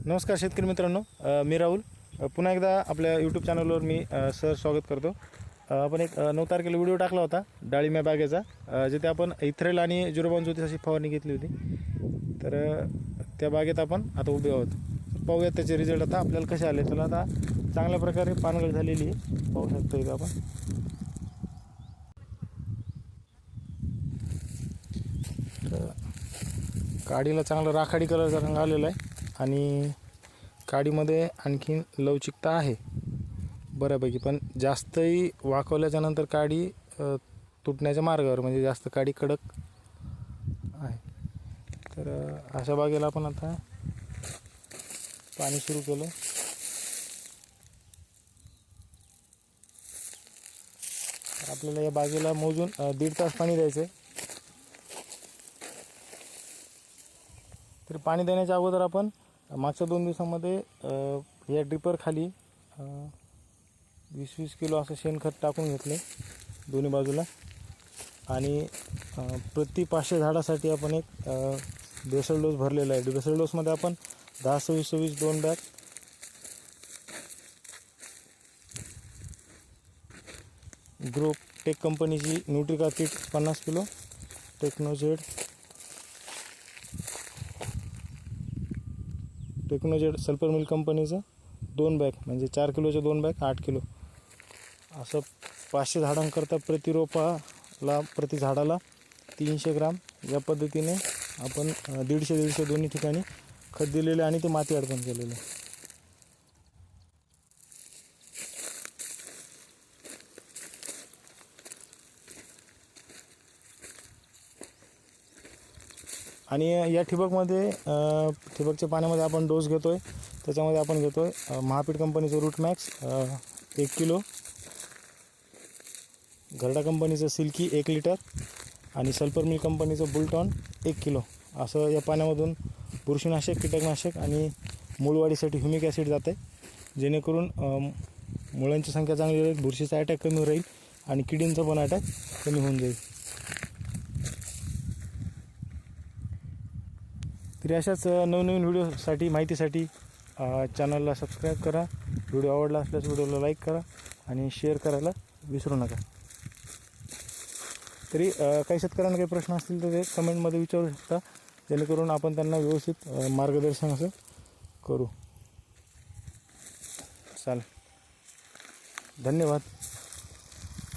नमस्कार शेतकरी मित्रांनो, मी राहुल पुन्हा एकदा आपल्या यूट्यूब चॅनलवर मी सर स्वागत करतो। आपण एक 9 तारखेला व्हिडिओ टाकला होता डाळिंब बागेचा, जिथे आपण इथ्रेल आणि 0.35 अशी फवारणी घेतली होती। तर त्या बागेत आपण आता उभे आहोत। पाहूया त्याचे रिझल्ट आता आपल्याला कसे आले। चला आता चांगल्या प्रकारे पानगळ झालेली आहे, पाहू शकतो इथे आपण। काडीला चांगला राखाडी कलरचा रंग आलेला आहे आणि काडीमध्ये आणखीन लवचिकता आहे बऱ्यापैकी, पण जास्तही वाकवल्याच्या नंतर काडी तुटण्याच्या मार्गावर, म्हणजे जास्त काडी कडक आहे। तर अशा बागेला आपण आता पाणी सुरू केलं। आपल्याला या बागेला मोजून 1.5 तास पाणी द्यायचं आहे। तर पाणी देण्याच्या अगोदर आपण मागच्या 2 दिवसांमध्ये या ड्रिपर खाली 20-20 किलो असं शेणखत टाकून घेतले दोन्ही बाजूला, आणि प्रति 500 झाडासाठी आपण एक बेसल डोस भरलेला आहे। बेसल डोसमध्ये आपण 10-26-26 2 बॅग ग्रुप टेक कंपनीची न्यूट्रिका किट 50 किलो, टेक्नोजेड सल्फर मिल कंपनीचं 2 बॅग, म्हणजे 4 किलोचे 2 बॅग 8 किलो असं 500 झाडांकरता प्रति रोपाला प्रति झाडाला 300 ग्राम या पद्धतीने आपण 150-150 दोन्ही ठिकाणी खत दिलेले आणि ते माती अडकून केलेले। आणि या ठिबकच्या पाण्यामध्ये आपण डोस घेतोय, त्याच्यामध्ये आपण घेतोय महापीठ कंपनीचं रूट मॅक्स 1 किलो, घरडा कंपनीचं सिल्की 1 लिटर आणि सल्फर मिल कंपनीचं बुलटॉन 1 किलो असं या पाण्यामधून बुरशीनाशक, कीटकनाशक आणि मूळवाढीसाठी ह्युमिक ॲसिड जाते, जेणेकरून मुळांची संख्या चांगली राहील, बुरशीचा अटॅक कमी राहील आणि किडींचा पण अटॅक कमी होऊन जाईल। तरी अशाच नवनवीन व्हिडिओसाठी माहितीसाठी चॅनलला सबस्क्राईब करा। व्हिडिओ आवडला असल्यास व्हिडिओला लाईक करा आणि शेअर करायला विसरू नका। तरी काही शेतकऱ्यांना काही प्रश्न असतील तर ते कमेंटमध्ये विचारू शकता, जेणेकरून आपण त्यांना व्यवस्थित मार्गदर्शन असं करू। चालेल, धन्यवाद।